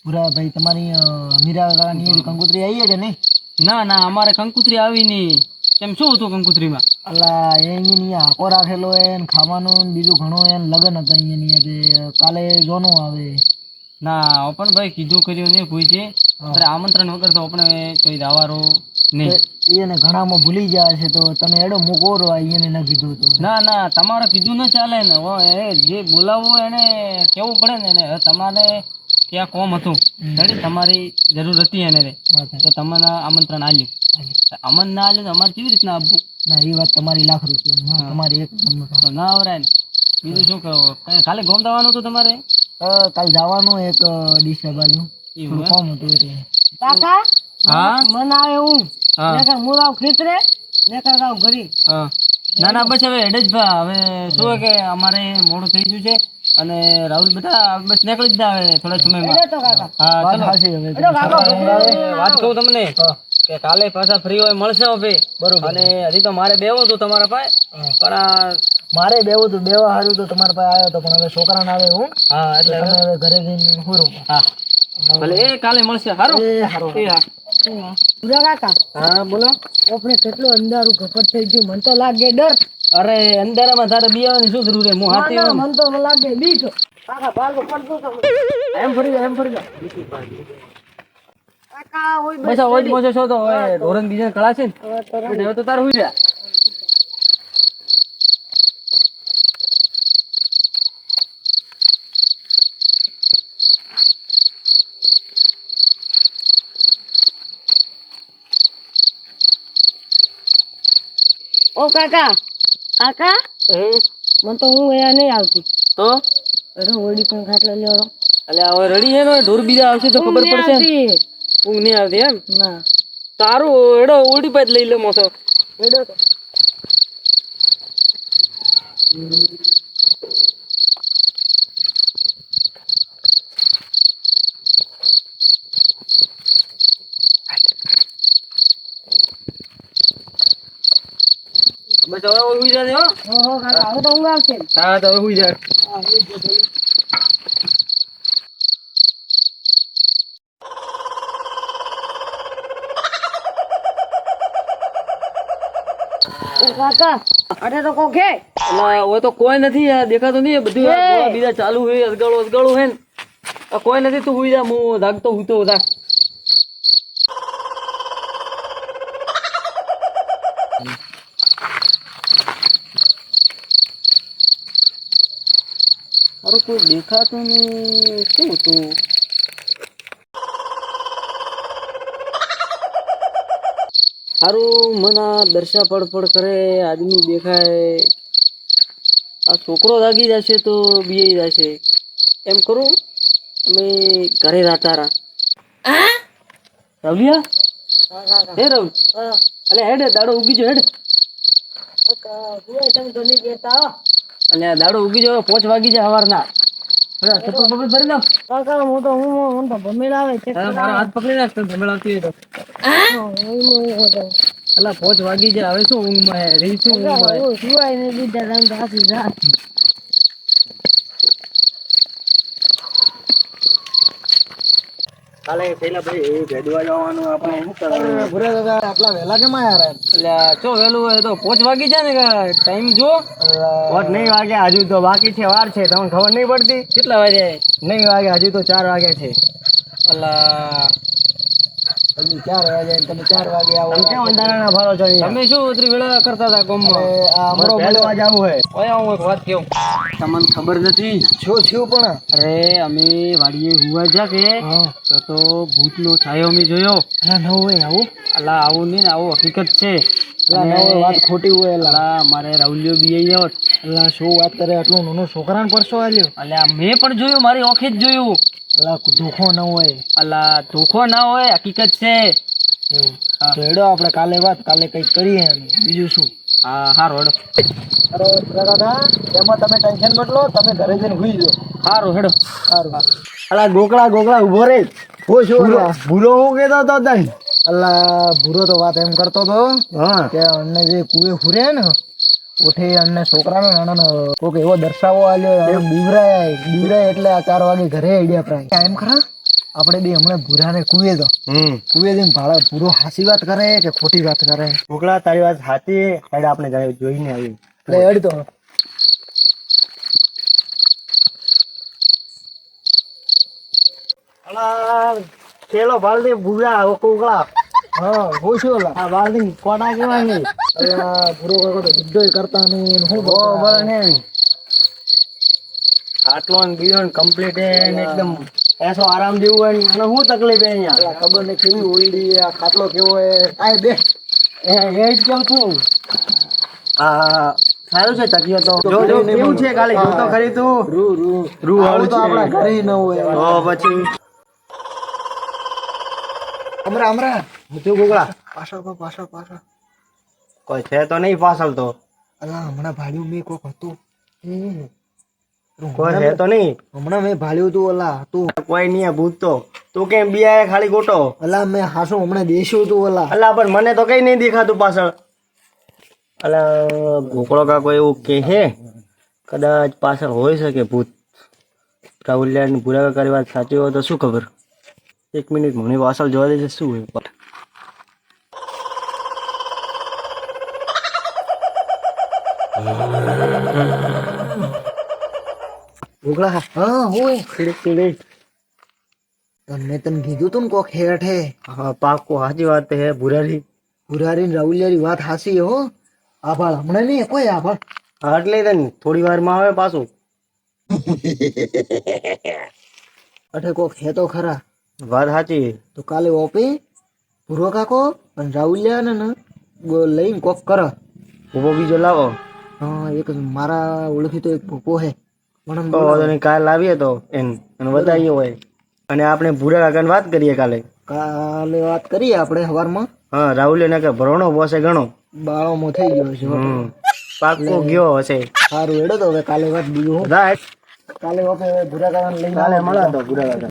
પૂરા ભાઈ તમારી મીરા કાકાની એવી કંકોત્રી આવી છે ને? ના ના અમારે કંકુતરી આવી નહીં. કેમ શું હતું કંકુતરીમાં? અલા એની હાકો રાખેલો હે ને ખાવાનું ને બીજું ઘણું એને લગન હતા અહીંયાની કાલે જોનું આવે. ના પણ ભાઈ કીધું કર્યું નહીં કોઈ છે આમંત્રણ વગર તો આપણે કોઈ દાવારો નહીં. એને ઘણામાં ભૂલી ગયા છે તો તમે એડો મૂકો રો એને ન કીધું તો. ના ના તમારે કીધું ન ચાલે ને. જે બોલાવવું એને કેવું પડે ને એને. તમારે ક્યાં કોમ હતું તમારી જરૂર હતી એને રે તો તમને આમંત્રણ આલ્યું. અમન ના આલ્યું તો અમારે કેવી રીતના આપવું? ના એ વાત તમારી લાખ રૂપિયા તમારી એક તો ના આવરાય ને. બીજું શું કહો? કાલે ગોમ દાવાનું હતું તમારે? કાલ જવાનું એક ડીસા બાજુ એવું કોમ હતું એટલે. કાકા હા મને આવે હું નેકર મુરાવ ખીતરે નેકર ગાવ ઘરી. હા ના ના બસ હવે હેડે જ ભા. હવે શું હોય કે અમારે મોડું થઈ ગયું છે અને રાહુલ બધા બસ નીકળી જ જાય હવે થોડા સમયમાં. તો કાકા હા વાત ચલો. સાચી હવે. વાત કહું તમને કે કાલે પાછા ફ્રી હોય મળશે હવે. બરોબર. અને હજી તો મારે બેવું હતું તમારા પાસે પણ મારે બેવું તું બેવા હારું તો તમારા પાસે આવ્યો તો પણ હવે છોકરા ના આવે હું. હા એટલે તમે હવે ઘરે જઈને હુરો. હા ભલે એ કાલે મળશે. હારું એ હારું. એ હા પૂરા કાકા હા બોલો. આપણે કેટલું અંધારું ઘપટ થઈ ગયું મને તો લાગે ડર. અરે અંધારામાં તારે બિયાવાની શું જરૂર છે? હું હાથી ના, મને તો લાગે બીક. કાકા ભાગો પડતો તો એમ ફરી જા, એમ ફરી જા. કાકા ઓય બસ આ ઓજ મોજો છો તો હવે ધોરણ બીજા કળા છે ને એટલે હવે તો તારે હુઈ જા. ઓ કાકા કાકા મને તો હું અહીંયા નહીં આવતી. તો અરે ઓડી પણ ખાટલો લેવડો એટલે હવે રડી હે ને ઢોર બીજા આવશે તો ખબર પડશે ને. આવતી. ઊંઘ નહીં આવતી એમ? ના તારું એડો ઉલટી પાત લઈ લે મોસો. એડો તો બસ હવે હુઈ જા દે હો. ઓહો કાકા હવે તો ઊંઘ આવશે. હા તો હવે હુઈ જા. ઓ કાકા અરે તો કોકે એટલે હવે તો કોઈ નથી યાર, દેખાતું નહીં. બધું આ ગોળા બીજા ચાલુ હે, અસગાળું હે ને. આ કોઈ નથી. તું હુઈ જા, હું જાગતો હુતો જા. અરે કોઈ દેખાતું નહીં. શું હતું? સારું મને દર્શા પડપડ કરે આદમી દેખાય. આ છોકરો જાગી જશે તો બીઈ જશે. એમ કરું અમે ઘરે રાતારા. રવલિયા હે રવ અલે હેડ દાડો ઉગી જો હેડ. તમે તો નહીં કહેતા. અને આ દાડો ઉગી જાવ 5 વાગી જાય સવારના. ચપ્પલ પકડ ભરી નાખ. કાકા હું તો ભમેલ આવે છે. મારો હાથ પકડી નાખ તો ભમેળાવતી હોય તો. અલા 5 વાગી જાય. હવે શું ઊંઘમાં હે રહી શું ઊંઘમાં હે? સુવાય ને બીજા રંગ હાથી રાત. કાલે પેલા ભાઈ ભેદવા જવાનું આપણે શું કરવાનું? ભૂરા દાદા આટલા વહેલા કેમ આયા એટલે ચો વહેલું હોય તો 5 વાગી જાય ને. ટાઈમ જો 5 નહીં વાગે હજુ તો બાકી છે, વાર છે. તમને ખબર નહીં પડતી? કેટલા વાગે? નહીં વાગે હજુ તો 4 વાગે છે. અલા હજુ 4 વાગે તમે 4 વાગે આવો. તમે કેમ અંધારાના ફાળો છો અહીંયા? તમે શું ઉતરી વેળા કરતા હતા ગામમાં? આ અમારો બેલવા જવું હે. ઓય હું એક વાત કહું. તમને ખબર નથી? શું થયું પણ? અરે અમે વાડીએ હુવા જા કે તો ભૂતનો છાયો અમે જોયો. ન હોય આવું. અલા આવું નહીં ને, આવું હકીકત છે. અલા ન હોય, વાત ખોટી હોય. અલા મારે રાહુલિયો બી જાવ. અલા શું વાત કરે? આટલું નાનું છોકરાને પરસો આલ્યો. અલ્યા મેં પણ જોયું, મારી ઓંખે જ જોયું. અલા ધોખો ન હોય. અલા ધોખો ના હોય, હકીકત છે. એવું તો હેડો આપણે કાલે વાત, કાલે કંઈક કરીએ એમ. બીજું શું? હા હારું હેડો. અરે દાદા એમાં તમે ટેન્શન બદલો, તમે ઘરે જઈને હુઈ જાઓ. હારું હેડો. સારું. અલા ગોકળા ઉભો રે. હું શું ભૂરો હું કહેતો હતો તઈ? અલા ભૂરો તો વાત એમ કરતો હતો કે અમને જે કુએ ફૂરે ને ઉઠે અમને છોકરાને કોઈક એવો દર્શાવો આલ્યો. બીવરાય એટલે આ 4 વાગે ઘરે આઈડિયા પ્રાય એમ ખરા. આપણે બે હમણાં ભૂરાને કુએ તો કુએ જઈને ભાડા ભૂરો હાસી વાત કરે કે ખોટી વાત કરે. ગોકળા તારી વાત સાચી. હેડ આપણે જોઈને આવી. એટલે હેડ તો ખેલો બાલદી ભૂરા કોકળા. હા હું શું ઓલા આ બાલદી કોટા કેવા નહીં. અલા ભૂરો કાકો તો જુદ્દોય કરતા નહીં ને હું બરોબર ને ખાટલો ને બીજો ને કમ્પ્લીટ એકદમ એસો આરામ જેવું હોય ને અને શું તકલીફ અહીંયા અલા ખબર નહીં કેવી ઓઈડી આ ખાટલો કેવો હે આય બે એ જ કેવું છું. આ સારું છે તકીઓ તો જો કેવું છે ખાલી જો તો ખરી તું રૂ રૂ રૂ આવું તો આપણા ઘરે ન હોય. તો પછી હમણાં શું ગોગળા પાછળ કોઈ છે તો નહીં પાછળ તો અલા હમણાં ભાડ્યું મેં કોક હતું કોઈ છે તો નહીં. હમણાં મેં ભાડ્યું તું ઓલા તું કોઈ નહીં આ ભૂત તો તું કેમ બિયા ખાલી ગોટો. અલા મેં હાસું હમણાં દેશ્યું તું ઓલા અલા પણ મને તો કઈ નહીં દેખાતું પાછળ. અલા ગોકળો કાકો એવું કે છે કદાચ પાછળ હોઈ શકે ભૂત. રાહુલિયા ની ભૂરા કાકાની વાત સાચી હોય તો શું ખબર. એક મિનિટ મને પાછળ જોવા દેશે શું હોય. ગોગળા હા હોય સીડી મેં તને કીધું તું ને કોક હેઠ હે હા પાકો સાચી વાત છે ભૂરારી. ભુરારી ને રાહુલિયાની વાત હાસી હો. આભાર હમણાં નહીં કોઈ આભાર હા એટલે તને થોડી વાર માં આવે પાછું. અઠે કોક હે તો ખરા. વાત સાચી. તો કાલે ઓપી ભૂરો કાકો અને રાહુલિયા ને લઈને કોક કર. ઉભો બીજો લાવો. હા એક મારા ઓળખી તો એક ભૂપો હે મને તો વાંધો કાલ લાવીએ તો એને બતાવીએ હોય અને આપણે ભૂરા કાકાને વાત કરીએ કાલે. કાલે વાત કરીએ આપણે સવારમાં. હા રાહુલ ને કે ભરણો બોસે ઘણો બાળોમાં થઈ ગયો છે પાકો ગયો હશે. સારું હેડો તો હવે કાલે વાત બીજું હું રાઈટ કાલે ઓપે ભૂરા કાકાને લઈને કાલે મળે તો ભૂરા કાકા.